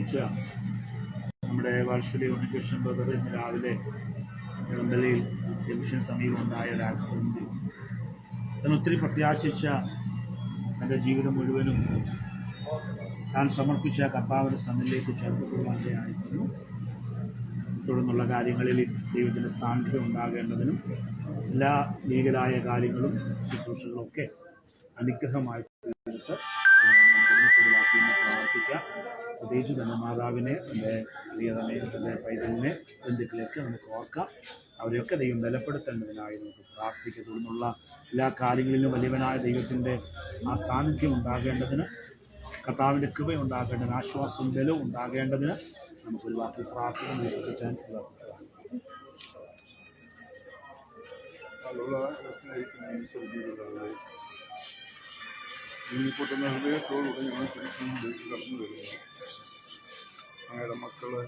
പ്രത്യേകിച്ച നമ്മുടെ വാത്സല്യ ഉണ്ണികൃഷ്ണൻ ബ്രദർ ഇന്ന് രാവിലെ വെമ്പലയിൽ ടെലിവിഷൻ സമീപം ഉണ്ടായ ഒരു ആക്സിഡൻറ്റിൽ താൻ ഒത്തിരി പ്രത്യാശിച്ച തൻ്റെ ജീവിതം മുഴുവനും താൻ സമർപ്പിച്ച കർത്താവിൻ്റെ സന്നിധിയിലേക്ക് ചേർക്കപ്പെടുവാനായിരുന്നു. തുടർന്നുള്ള കാര്യങ്ങളിൽ ദൈവത്തിൻ്റെ സാന്നിധ്യം ഉണ്ടാകേണ്ടതിനും എല്ലാ ലീഗലായ കാര്യങ്ങളും ശുശ്രൂഷകളും ഒക്കെ അനുഗ്രഹമായി തീർത്ത് പ്രാർത്ഥിക്കാം. പ്രത്യേകിച്ച് തന്നെ മാതാവിനെ, എൻ്റെ പ്രിയതമയെ, എൻ്റെ പൈതലിനെ, ബന്ധുക്കളെയൊക്കെ നമുക്ക് ഓർക്കാം. അവരെയൊക്കെ ദൈവം ബലപ്പെടുത്തേണ്ടതിനായി നമുക്ക് പ്രാർത്ഥിക്കുക. തുടർന്നുള്ള എല്ലാ കാര്യങ്ങളിലും വലിയവനായ ദൈവത്തിൻ്റെ ആ സാന്നിധ്യം ഉണ്ടാകേണ്ടതിന്, കർത്താവിൻ്റെ കൃപ ഉണ്ടാകേണ്ടതിന്, ആശ്വാസം ബലവും ഉണ്ടാകേണ്ടതിന് നമുക്കൊരു വാക്കിൽ പ്രാർത്ഥന വിശ്വസിക്കാൻ പൊട്ടുന്ന ഹൃദയത്തോടുകൂടെ ഞങ്ങൾ പരിശ്രമത്തിലേക്ക് കടന്നു വരുന്നു. ഞങ്ങളുടെ മക്കള്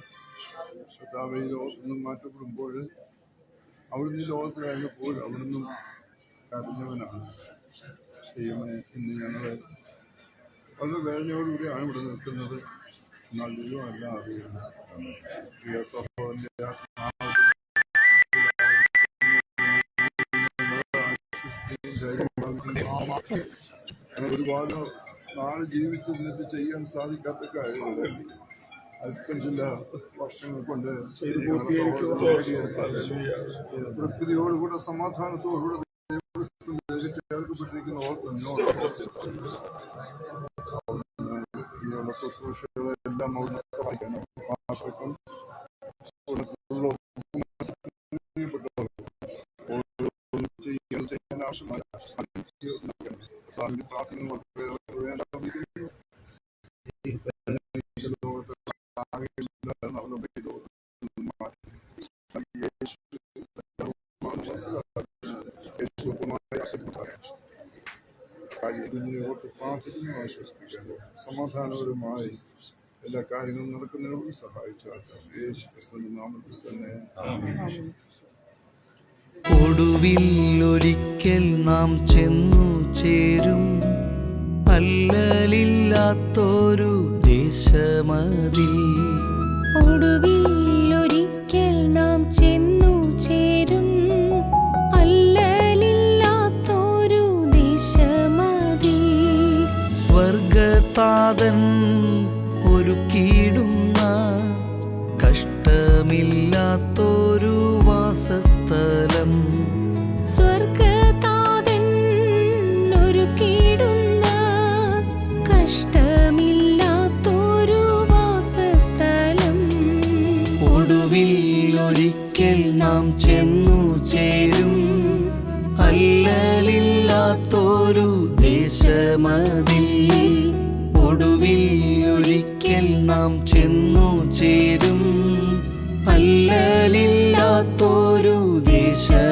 ശ്രദ്ധാവേ ലോകത്തു നിന്നും മാറ്റപ്പെടുമ്പോൾ അവിടുന്ന് ലോകത്തിലായപ്പോൾ അവിടുന്ന് കരഞ്ഞവനാണ്. ദൈവമേ, ഇന്ന് ഞങ്ങൾ വളരെ വേദനയോടുകൂടിയാണ് ഇവിടെ നിൽക്കുന്നത്. എന്നാൽ ദൈവമല്ല അറിയുന്നു. പ്രിയ സഹോദരൻ്റെ ഒരുപാട് നാളെ ജീവിച്ച് നിന്നിട്ട് ചെയ്യാൻ സാധിക്കാത്ത കാര്യങ്ങൾ അല്പം ചില വർഷങ്ങൾ കൊണ്ട് തൃപ്തിയോടുകൂടെ സമാധാനത്തോടുകൂടെ ചേർക്കപ്പെട്ടിരിക്കുന്ന ഇങ്ങനെയുള്ള ശുശ്രൂഷകളെല്ലാം അവിടുന്ന് സഹായിക്കണം. ചെയ്യാൻ ആവശ്യമായ പ്രാർത്ഥന പ്രാർത്ഥിക്കുന്നു, ആശ്വസിപ്പിക്കുന്നു. സമാധാനപരമായി എല്ലാ കാര്യങ്ങളും നടക്കുന്നതിനും സഹായിച്ചാൽ യേശു ക്രിസ്തുവിന്റെ നാമത്തിൽ തന്നെ. ഒടുവിൽ ഒരിക്കൽ നാം ചെന്നു ചേരും അല്ലലില്ലാത്തൊരു ദേശമതിൽ. ഒടുവിൽ ഒരിക്കൽ നാം ചെന്നു ചേരും അല്ലലില്ലാത്തൊരു ദേശമതിൽ. സ്വർഗതാതൻ ഒരുക്കിയിടുന്ന കഷ്ടമില്ലാത്തൊരു വാസസ്ഥലം. സ്വർഗതാതൻ ഒരുക്കിയിടുന്ന കഷ്ടമില്ലാത്തൊരു വാസസ്ഥലം. ഒടുവിൽ ഒരിക്കൽ നാം ചെന്നു ചേരും അല്ലലില്ലാത്തൊരു ദേശമതിൽ. ഒടുവിൽ ഒരിക്കൽ നാം ചെന്നു ചേരും അല്ലലില്ലാത്തൊരു ദേശം.